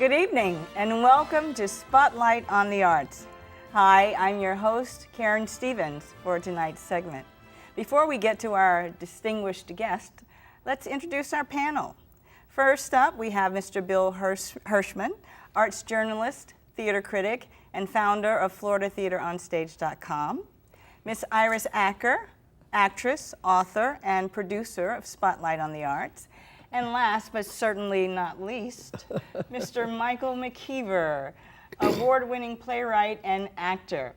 Good evening and welcome to Spotlight on the Arts. Hi, I'm your host, Karen Stevens, for tonight's segment. Before we get to our distinguished guest, let's introduce our panel. First up, we have Mr. Bill Hirschman, arts journalist, theater critic, and founder of FloridaTheaterOnStage.com. Miss Iris Acker, actress, author, and producer of Spotlight on the Arts. And last, but certainly not least, Mr. Michael McKeever, award-winning playwright and actor.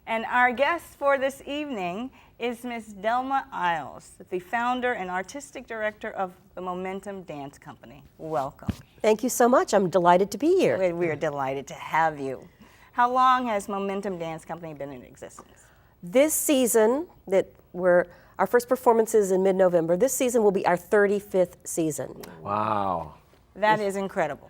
And our guest for this evening is Miss Delma Iles, the founder and artistic director of the Momentum Dance Company. Welcome. Thank you so much. I'm delighted to be here. We are delighted to have you. How long has Momentum Dance Company been in existence? This season, our first performance is in mid-November. This season will be our 35th season. Wow. That is incredible.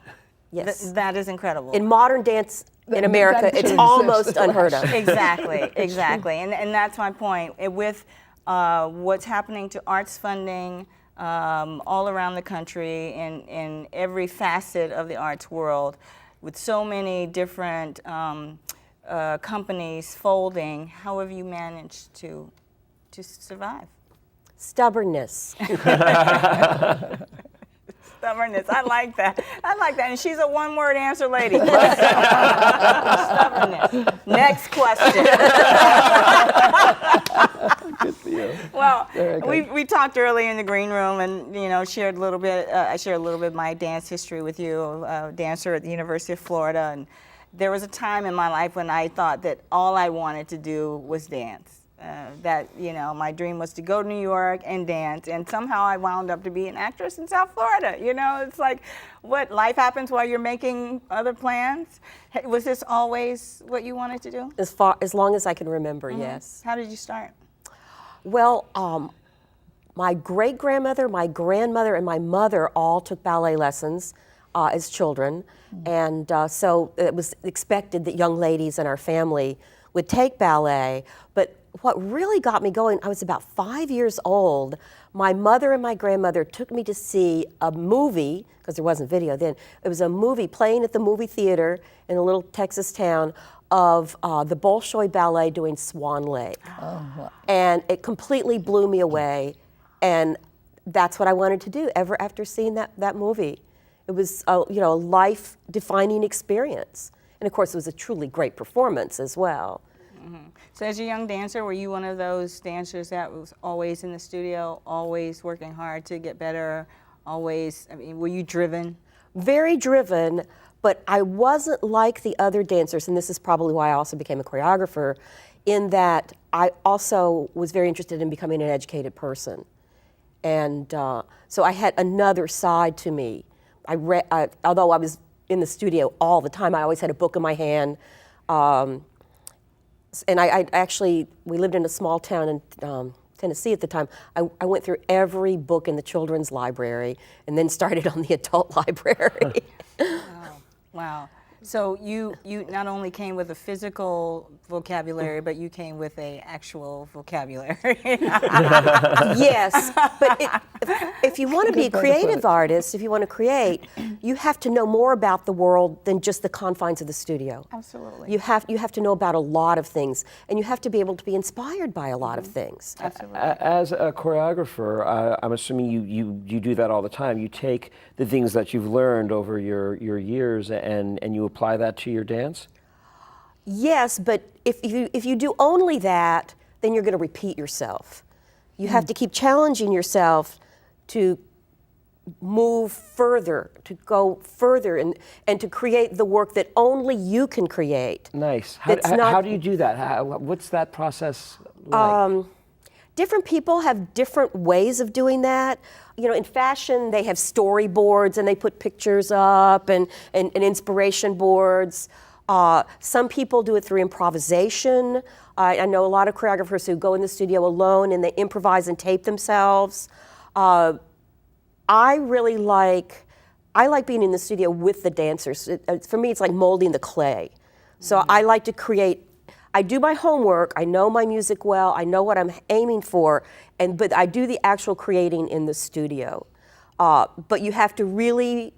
Yes. That is incredible. In modern dance in America, it's almost unheard of. Exactly. And that's my point. With what's happening to arts funding all around the country in every facet of the arts world, with so many different companies folding, how have you managed to survive? Stubbornness. Stubbornness. I like that. And she's a one-word answer lady. Stubbornness. Next question. Good for you. Well, we talked earlier in the green room, and shared a little bit. I shared a little bit of my dance history with you. A dancer at the University of Florida, and there was a time in my life when I thought that all I wanted to do was dance. My dream was to go to New York and dance, and somehow I wound up to be an actress in South Florida. It's like, what, life happens while you're making other plans? Was this always what you wanted to do? As long as I can remember, yes. How did you start? Well, my great-grandmother, my grandmother, and my mother all took ballet lessons as children, and so it was expected that young ladies in our family would take ballet. But what really got me going, I was about 5 years old. My mother and my grandmother took me to see a movie, because there wasn't video then. It was a movie playing at the movie theater in a little Texas town of the Bolshoi Ballet doing Swan Lake. Oh, wow. And it completely blew me away. And that's what I wanted to do ever after seeing that movie. It was a life-defining experience. And of course, it was a truly great performance as well. Mm-hmm. So as a young dancer, were you one of those dancers that was always in the studio, always working hard to get better, were you driven? Very driven, but I wasn't like the other dancers, and this is probably why I also became a choreographer, in that I also was very interested in becoming an educated person. And so I had another side to me. Although I was in the studio all the time, I always had a book in my hand. And we lived in a small town in Tennessee at the time. I went through every book in the children's library and then started on the adult library. Wow. So you not only came with a physical vocabulary, but you came with an actual vocabulary. Yes, but if you want to be a creative artist, if you want to create, you have to know more about the world than just the confines of the studio. Absolutely. You have to know about a lot of things, and you have to be able to be inspired by a lot of things. Absolutely. As a choreographer, I'm assuming you do that all the time. You take the things that you've learned over your years and you apply that to your dance? Yes, but if you do only that, then you're going to repeat yourself. You have to keep challenging yourself to move further, to go further, and to create the work that only you can create. Nice. How do you do that? What's that process like? Different people have different ways of doing that. In fashion, they have storyboards and they put pictures up and inspiration boards. Some people do it through improvisation. I know a lot of choreographers who go in the studio alone and they improvise and tape themselves. I like being in the studio with the dancers. For me, it's like molding the clay. So I like to create. I do my homework, I know my music well, I know what I'm aiming for, but I do the actual creating in the studio. But you have to really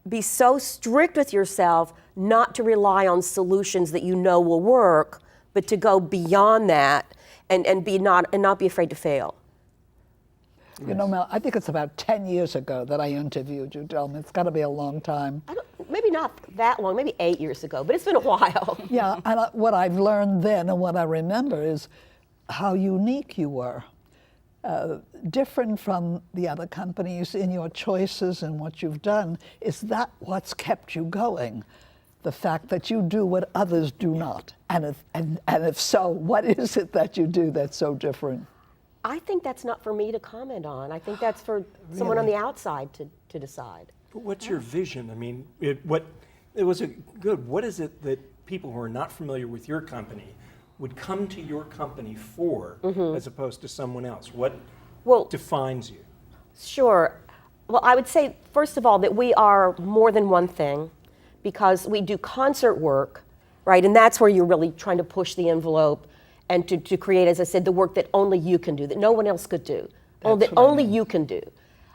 be so strict with yourself not to rely on solutions that you know will work, but to go beyond that and not be afraid to fail. You know, Mel, I think it's about 10 years ago that I interviewed you, Delma. It's got to be a long time. Maybe not that long, maybe 8 years ago, but it's been a while. Yeah, and what I've learned then and what I remember is how unique you were. Different from the other companies in your choices and what you've done. Is that what's kept you going? The fact that you do what others do not? And if so, what is it that you do that's so different? I think that's not for me to comment on. I think that's for someone on the outside to decide. But what's your vision? I mean, what is it that people who are not familiar with your company would come to your company for, as opposed to someone else? What defines you? Sure. Well, I would say, first of all, that we are more than one thing, because we do concert work, right? And that's where you're really trying to push the envelope and to create, as I said, the work that only you can do, that no one else could do, that only you can do.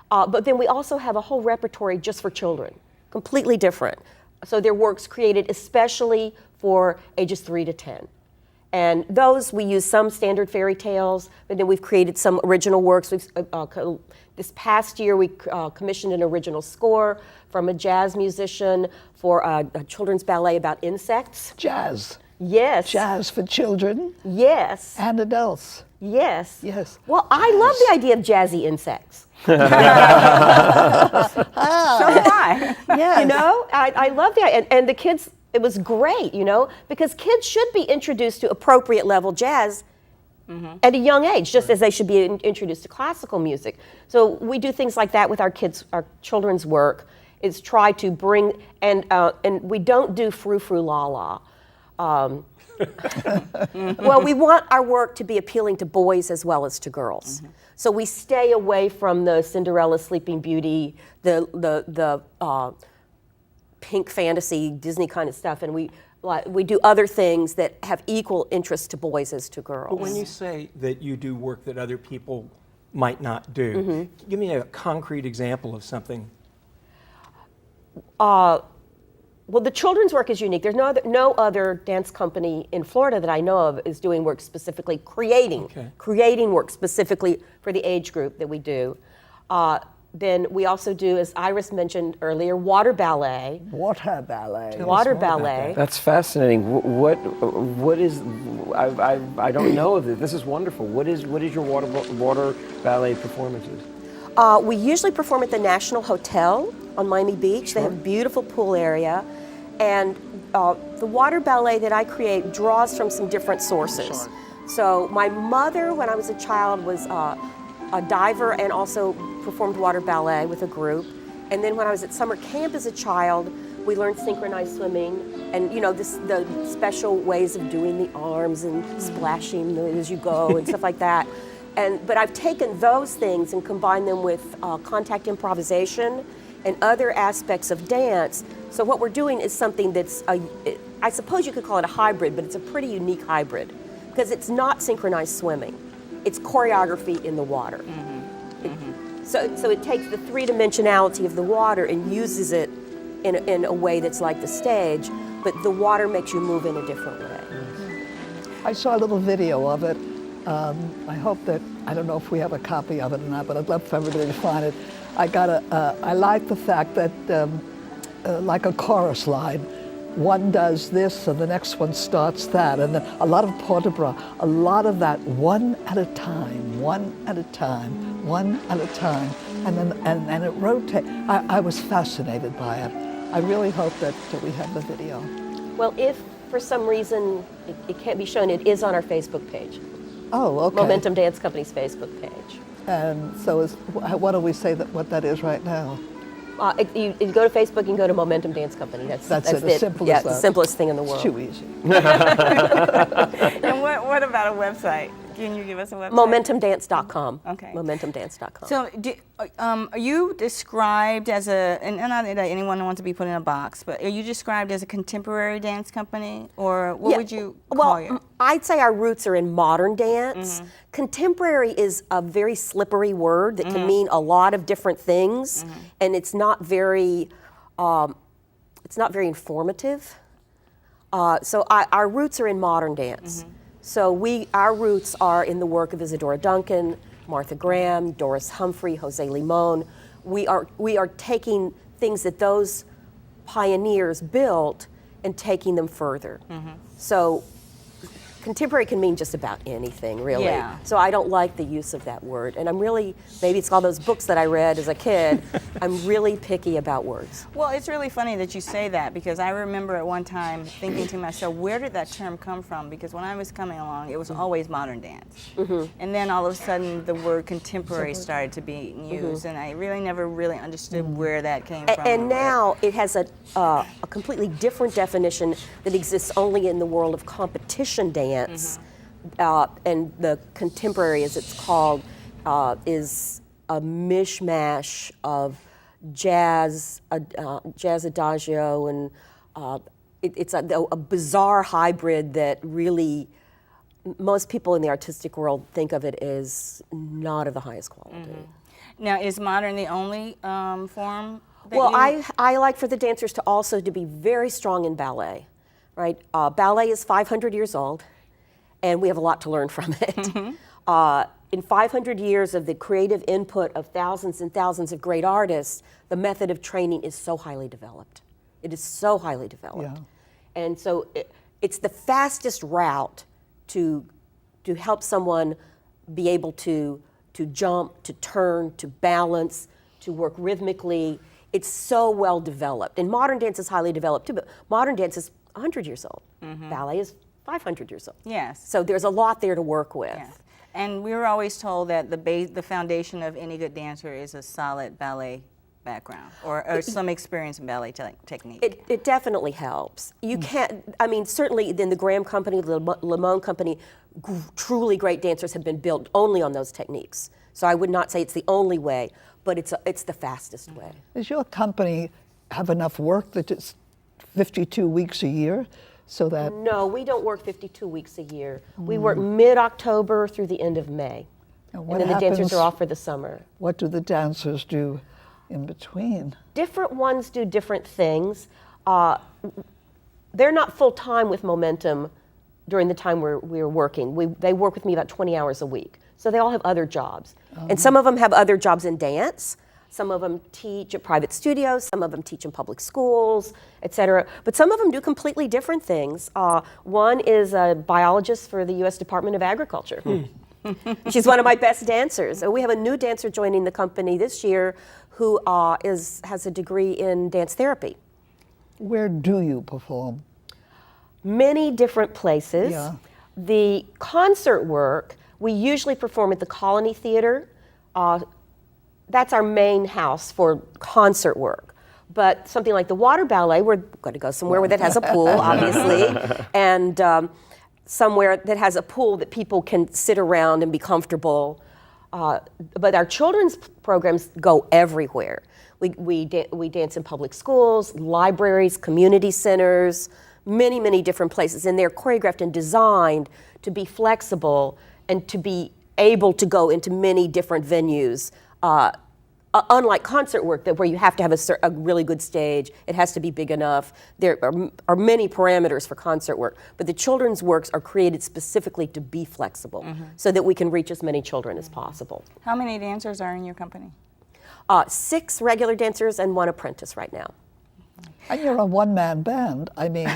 But then we also have a whole repertory just for children, completely different. So there are works created especially for ages 3 to 10. And those, we use some standard fairy tales, but then we've created some original works. This past year, we commissioned an original score from a jazz musician for a children's ballet about insects. Jazz. Yes. Jazz for children. Yes. And adults. Yes. Yes. Well, I love the idea of jazzy insects. So do I. Yes. You know, I love the idea. And the kids, it was great, you know, because kids should be introduced to appropriate level jazz at a young age, just as they should be introduced to classical music. So we do things like that with our kids, our children's work, is try to bring, and we don't do frou-frou la-la. Well, we want our work to be appealing to boys as well as to girls. So we stay away from the Cinderella, Sleeping Beauty, the pink fantasy, Disney kind of stuff, and we do other things that have equal interest to boys as to girls. But when you say that you do work that other people might not do, give me a concrete example of something. Well, the children's work is unique. There's no other dance company in Florida that I know of is doing work specifically, creating work specifically for the age group that we do. Then we also do, as Iris mentioned earlier, water ballet. Water ballet. Water ballet. That's fascinating. What is? I don't know of it. This is wonderful. What is your water ballet performances? We usually perform at the National Hotel on Miami Beach. They have a beautiful pool area. And the water ballet that I create draws from some different sources. So my mother, when I was a child, was a diver and also performed water ballet with a group. And then when I was at summer camp as a child, we learned synchronized swimming and, you know, the special ways of doing the arms and splashing as you go and stuff like that. But I've taken those things and combined them with contact improvisation and other aspects of dance. So what we're doing is something that's, I suppose you could call it a hybrid, but it's a pretty unique hybrid because it's not synchronized swimming. It's choreography in the water. So it takes the three-dimensionality of the water and uses it in a way that's like the stage, but the water makes you move in a different way. I saw a little video of it. I hope that, I don't know if we have a copy of it or not, but I'd love for everybody to find it. I like the fact that, like a chorus line, one does this and the next one starts that, and then a lot of port de bras, a lot of that one at a time, one at a time, one at a time, and then and it rotates. I was fascinated by it. I really hope that we have the video. Well, if for some reason it can't be shown, it is on our Facebook page. Oh, okay. Momentum Dance Company's Facebook page. And so what do we say what that is right now? You go to Facebook and go to Momentum Dance Company. That's it, the simplest thing in the world. It's too easy. And what about a website? Can you give us a website? MomentumDance.com. Okay. MomentumDance.com. So are you described as and not that anyone wants to be put in a box, but are you described as a contemporary dance company, or what would you call you? I'd say our roots are in modern dance. Contemporary is a very slippery word that can mean a lot of different things, and it's not very it's not very informative. So our roots are in modern dance. So our roots are in the work of Isadora Duncan, Martha Graham, Doris Humphrey, Jose Limon. We are taking things that those pioneers built and taking them further. So contemporary can mean just about anything, really. Yeah. So I don't like the use of that word. And I'm really, maybe it's all those books that I read as a kid, I'm really picky about words. Well, it's really funny that you say that, because I remember at one time thinking to myself, where did that term come from? Because when I was coming along, it was always modern dance. And then all of a sudden, the word contemporary started to be used, and I really never really understood where that came from. And now it has a completely different definition that exists only in the world of competition dance. And the contemporary, as it's called, is a mishmash of jazz adagio, and it's a bizarre hybrid that really most people in the artistic world think of it as not of the highest quality. Now, is modern the only form? Well, I like for the dancers to also to be very strong in ballet, right? Ballet is 500 years old, and we have a lot to learn from it. In 500 years of the creative input of thousands and thousands of great artists, the method of training is so highly developed. It is so highly developed. And so it's the fastest route to help someone be able to jump, to turn, to balance, to work rhythmically. It's so well developed. And modern dance is highly developed too, but modern dance is 100 years old. Ballet is 500 years old. Yes. So there's a lot there to work with. Yes. And we were always told that the foundation of any good dancer is a solid ballet background or some experience in ballet technique. It definitely helps. You can't, I mean, certainly in the Graham Company, the Limon Company, truly great dancers have been built only on those techniques. So I would not say it's the only way, but it's the fastest way. Does your company have enough work that it's 52 weeks a year? So that No, we don't work 52 weeks a year. We work mid-October through the end of May. And And then the dancers are off for the summer. What do the dancers do in between? Different ones do different things. They're not full-time with Momentum during the time we're working. They work with me about 20 hours a week. So they all have other jobs. And some of them have other jobs in dance. Some of them teach at private studios, some of them teach in public schools, et cetera. But some of them do completely different things. One is a biologist for the U.S. Department of Agriculture. She's one of my best dancers. We have a new dancer joining the company this year who has a degree in dance therapy. Where do you perform? Many different places. Yeah. The concert work, we usually perform at the Colony Theater. That's our main house for concert work. But something like the Water Ballet, we're going to go somewhere that has a pool, obviously, and somewhere that has a pool that people can sit around and be comfortable. But our children's programs go everywhere. We dance in public schools, libraries, community centers, many, many different places. And they're choreographed and designed to be flexible and to be able to go into many different venues. Unlike concert work, where you have to have a really good stage, it has to be big enough. There are many parameters for concert work, but the children's works are created specifically to be flexible, so that we can reach as many children as possible. How many dancers are in your company? 6 regular dancers and 1 apprentice right now. And you're a one-man band. I mean,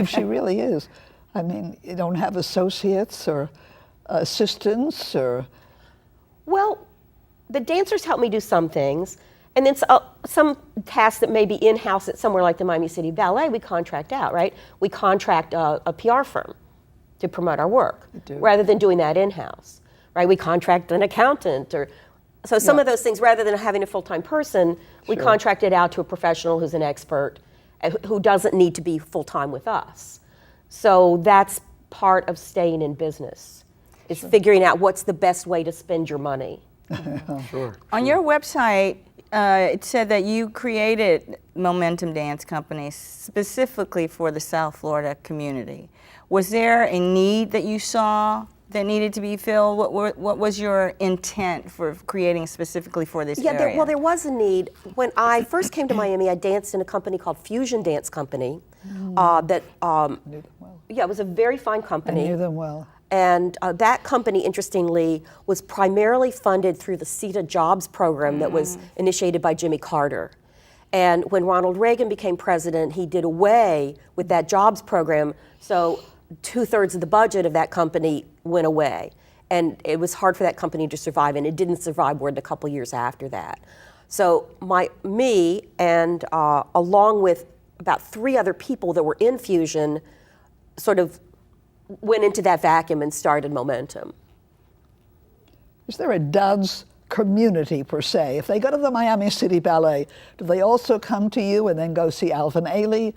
she really is. I mean, you don't have associates or assistants or... Well, the dancers help me do some things, and then some tasks that may be in-house at somewhere like the Miami City Ballet, we contract out, right? We contract a PR firm to promote our work, rather than doing that in-house, right? We contract an accountant, so some of those things, rather than having a full-time person, we contract it out to a professional who's an expert, who doesn't need to be full-time with us. So that's part of staying in business, is figuring out what's the best way to spend your money. On your website, it said that you created Momentum Dance Company specifically for the South Florida community. Was there a need that you saw that needed to be filled? What was your intent for creating specifically for this Yeah, area? there was a need. When I first came to Miami, I danced in a company called Fusion Dance Company. That Knew them well. yeah, it was a very fine I company. knew them well. And that company, interestingly, was primarily funded through the CETA jobs program that was initiated by Jimmy Carter. And when Ronald Reagan became president, he did away with that jobs program. So 2/3 of the budget of that company went away. And it was hard for that company to survive, and it didn't survive more than a couple years after that. So me and along with about 3 other people that were in Fusion, sort of went into that vacuum and started momentum. Is there a dance community per se? If they go to the Miami City Ballet, do they also come to you and then go see Alvin Ailey?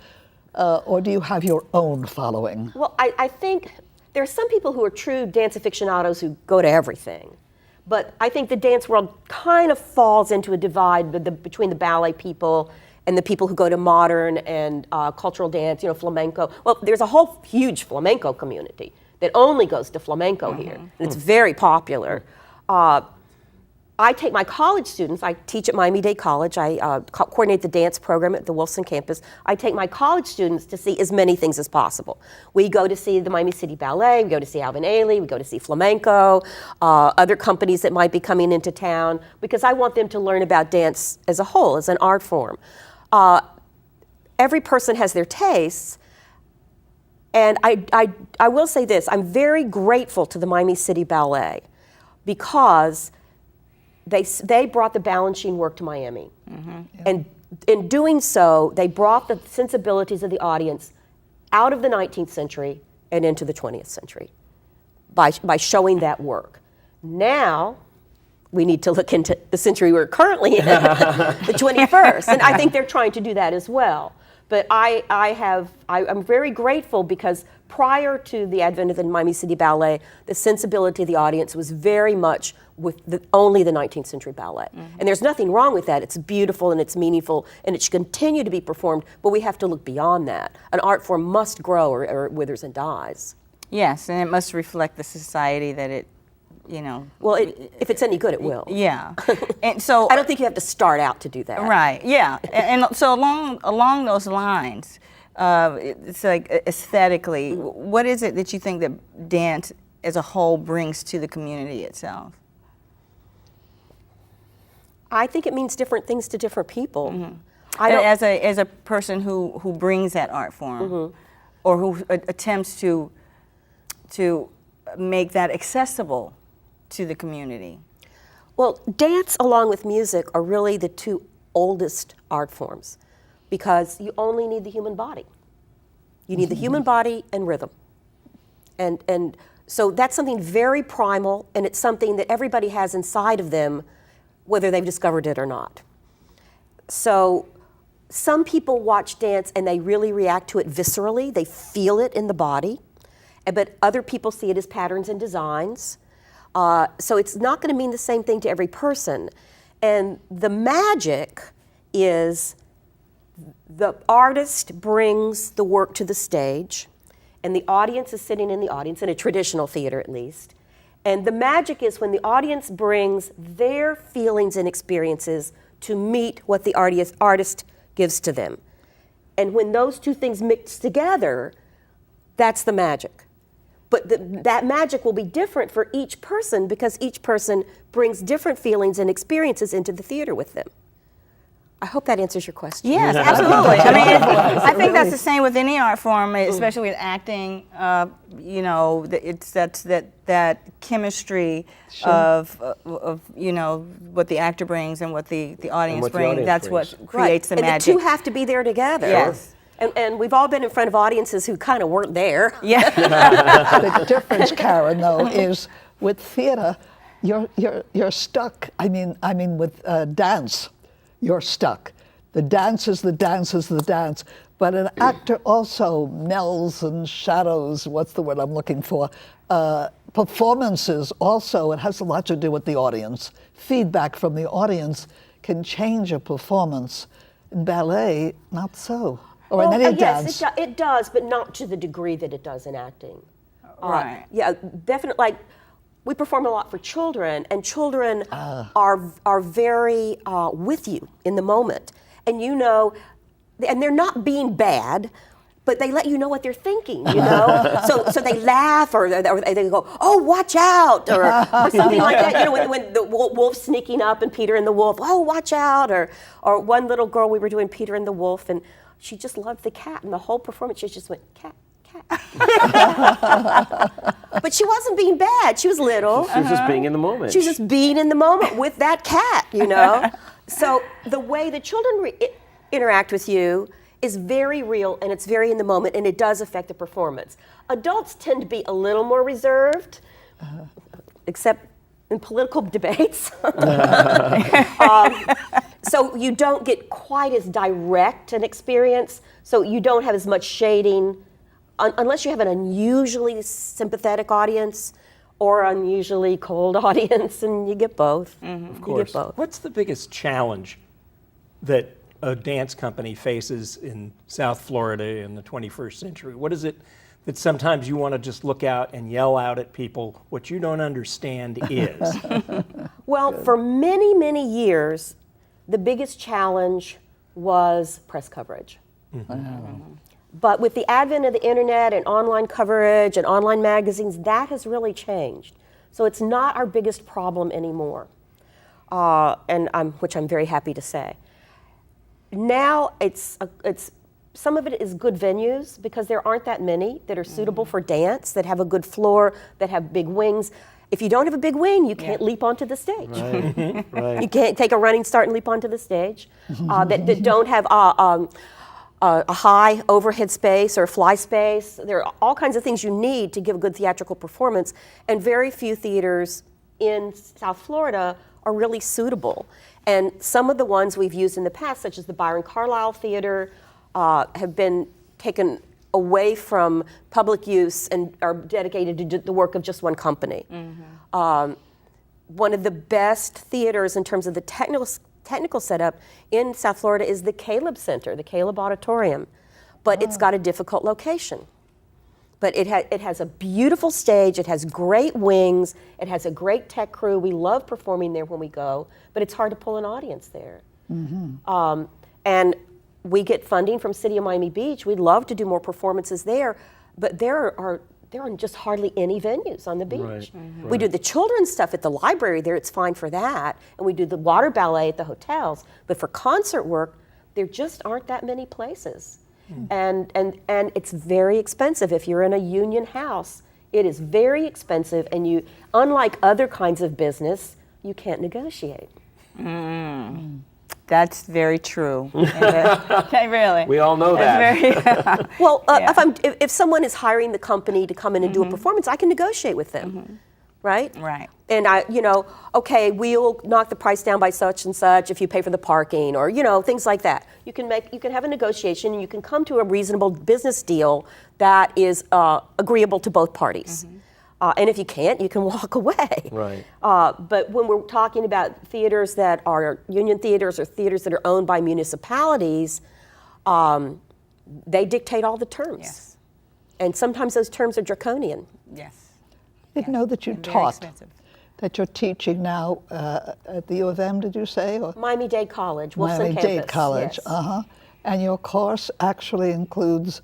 Or do you have your own following? Well, I think there are some people who are true dance aficionados who go to everything. But I think the dance world kind of falls into a divide between the ballet people and the people who go to modern and cultural dance, flamenco. Well, there's a whole huge flamenco community that only goes to flamenco here, and it's very popular. I take my college students, I teach at Miami-Dade College, I coordinate the dance program at the Wilson campus. I take my college students to see as many things as possible. We go to see the Miami City Ballet, we go to see Alvin Ailey, we go to see flamenco, other companies that might be coming into town, because I want them to learn about dance as a whole, as an art form. Every person has their tastes, and I will say this, I'm very grateful to the Miami City Ballet because they brought the Balanchine work to Miami. And in doing so, they brought the sensibilities of the audience out of the 19th century and into the 20th century by showing that work. Now, we need to look into the century we're currently in, the 21st, and I think they're trying to do that as well. But I'm very grateful because prior to the advent of the Miami City Ballet, the sensibility of the audience was very much with only the 19th century ballet. And there's nothing wrong with that. It's beautiful and it's meaningful and it should continue to be performed, but we have to look beyond that. An art form must grow or it withers and dies. Yes, and it must reflect the society that it, Well, if it's any good, it will. Yeah. And so I don't think you have to start out to do that. Right. Yeah. And so along those lines, it's like aesthetically, what is it that you think that dance as a whole brings to the community itself? I think it means different things to different people. As a person who brings that art form, or who attempts to make that accessible to the community. Well, dance along with music are really the 2 oldest art forms because you only need the human body. You need the human body and rhythm. And so that's something very primal, and it's something that everybody has inside of them, whether they've discovered it or not. So some people watch dance and they really react to it viscerally. They feel it in the body. But other people see it as patterns and designs. So it's not going to mean the same thing to every person. And the magic is the artist brings the work to the stage, and the audience is sitting in the audience, in a traditional theater at least. And the magic is when the audience brings their feelings and experiences to meet what the artist gives to them. And when those 2 things mix together, that's the magic. But that magic will be different for each person because each person brings different feelings and experiences into the theater with them. I hope that answers your question. Yes, absolutely. I mean, I think that's the same with any art form, especially with acting. It's that chemistry of what the actor brings and what the audience brings. That's what creates the magic. And the 2 have to be there together. Yes. And we've all been in front of audiences who kind of weren't there. Yeah. The difference, Karen, though, is with theater, you're stuck. I mean, with dance, you're stuck. The dance is the dance is the dance. But an actor also melds and shadows. What's the word I'm looking for? Performances also. It has a lot to do with the audience. Feedback from the audience can change a performance. In ballet, not so. Or in any dance. Yes, it does, but not to the degree that it does in acting. Right. Yeah, definitely. Like, we perform a lot for children, and children are very with you in the moment, and and they're not being bad, but they let you know what they're thinking, so they laugh or they go, "Oh, watch out," or something like that. When the wolf's sneaking up and Peter and the wolf, "Oh, watch out," or one little girl, we were doing Peter and the Wolf, and she just loved the cat, and the whole performance she just went, "Cat." But she wasn't being bad. She was little. She was just being in the moment. She was just being in the moment with that cat, So the way the children interact with you is very real, and it's very in the moment, and it does affect the performance. Adults tend to be a little more reserved, except in political debates. So you don't get quite as direct an experience, so you don't have as much shading, unless you have an unusually sympathetic audience or unusually cold audience, and you get both. Of course. You get both. What's the biggest challenge that a dance company faces in South Florida in the 21st century? What is it that sometimes you want to just look out and yell out at people, what you don't understand is? Well, for many, many years, the biggest challenge was press coverage. But with the advent of the internet and online coverage and online magazines, that has really changed. So it's not our biggest problem anymore, which I'm very happy to say. Now it's some of it is good venues, because there aren't that many that are suitable for dance, that have a good floor, that have big wings. If you don't have a big wing, you can't leap onto the stage. Right. Right. You can't take a running start and leap onto the stage. That don't have a high overhead space or fly space. There are all kinds of things you need to give a good theatrical performance, and very few theaters in South Florida are really suitable. And some of the ones we've used in the past, such as the Byron Carlisle Theater, have been taken away from public use and are dedicated to the work of just one company. One of the best theaters in terms of the technical setup in South Florida is the Caleb Center, the Caleb Auditorium, but it's got a difficult location. But it has a beautiful stage, it has great wings, it has a great tech crew. We love performing there when we go, but it's hard to pull an audience there. And we get funding from City of Miami Beach. We'd love to do more performances there, but there are just hardly any venues on the beach. Right. We do the children's stuff at the library there, it's fine for that, and we do the water ballet at the hotels, but for concert work, there just aren't that many places. And it's very expensive. If you're in a union house, it is very expensive, and you, unlike other kinds of business, you can't negotiate. That's very true. Really. We all know that. Well, if someone is hiring the company to come in and do a performance, I can negotiate with them, right? Right. And okay, we'll knock the price down by such and such if you pay for the parking, or things like that. You can have a negotiation, and you can come to a reasonable business deal that is agreeable to both parties. And if you can't, you can walk away. Right. But when we're talking about theaters that are union theaters or theaters that are owned by municipalities, they dictate all the terms. Yes. And sometimes those terms are draconian. Yes. I didn't know that you And very taught, expensive. that you're teaching now at the U of M, did you say? Or Miami-Dade College, Wolfson Miami-Dade campus. College. Yes. And your course actually includes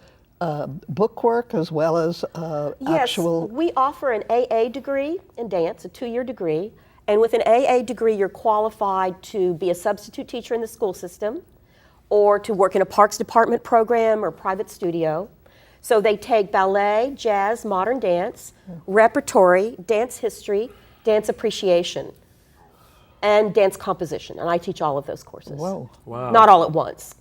book work as well as actual. Yes, we offer an AA degree in dance, a 2-year degree. And with an AA degree, you're qualified to be a substitute teacher in the school system, or to work in a Parks Department program or private studio. So they take ballet, jazz, modern dance, repertory, dance history, dance appreciation, and dance composition. And I teach all of those courses. Whoa. Wow. Not all at once.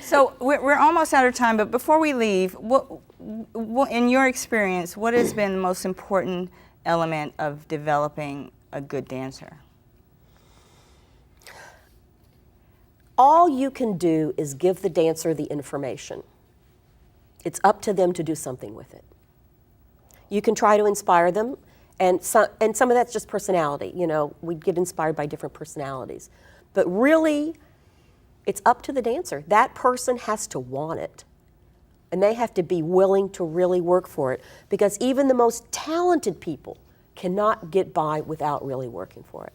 So we're almost out of time, but before we leave, what, in your experience, what has been the most important element of developing a good dancer? All you can do is give the dancer the information. It's up to them to do something with it. You can try to inspire them, and some of that's just personality. We get inspired by different personalities. But really, it's up to the dancer. That person has to want it. And they have to be willing to really work for it, because even the most talented people cannot get by without really working for it.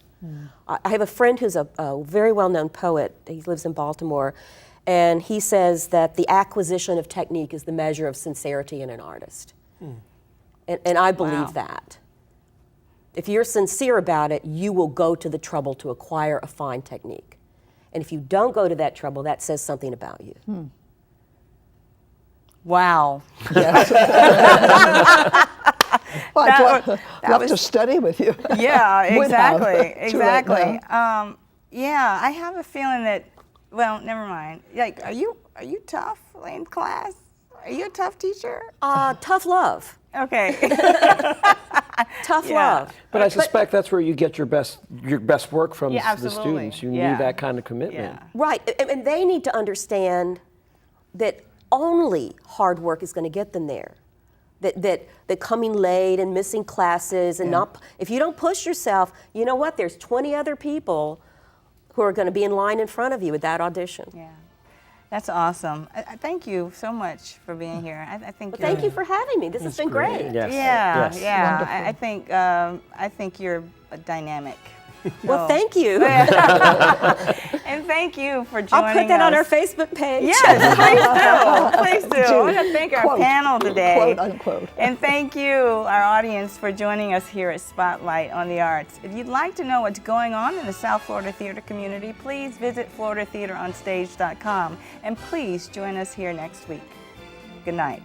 I have a friend who's a very well-known poet. He lives in Baltimore, and he says that the acquisition of technique is the measure of sincerity in an artist. And I believe that. If you're sincere about it, you will go to the trouble to acquire a fine technique. And if you don't go to that trouble, that says something about you. Wow. Well, That I'd love was- to study with you. Yeah, Would have exactly, to exactly. right Yeah, I have a feeling that. Well, never mind. Like, are you tough in class? Are you a tough teacher? Tough love. Okay. Tough Yeah. love. But I suspect that's where you get your best work from Yeah, the absolutely. students. You Yeah. need that kind of commitment. Yeah. Right, and they need to understand that only hard work is going to get them there. That coming late and missing classes and not, if you don't push yourself, you know what? There's 20 other people who are going to be in line in front of you at that audition. Yeah. That's awesome. I thank you so much for being here. I think. Well, thank you for having me. This has been great. Yes. Yeah, Yes. yeah. I think you're dynamic. Well, So- thank you. And thank you for joining I'll put that on our us. Facebook page. Yes, please do. Please do. I want to thank our Quote, panel today. quote, unquote. And thank you, our audience, for joining us here at Spotlight on the Arts. If you'd like to know what's going on in the South Florida theater community, please visit FloridaTheaterOnStage.com. And please join us here next week. Good night.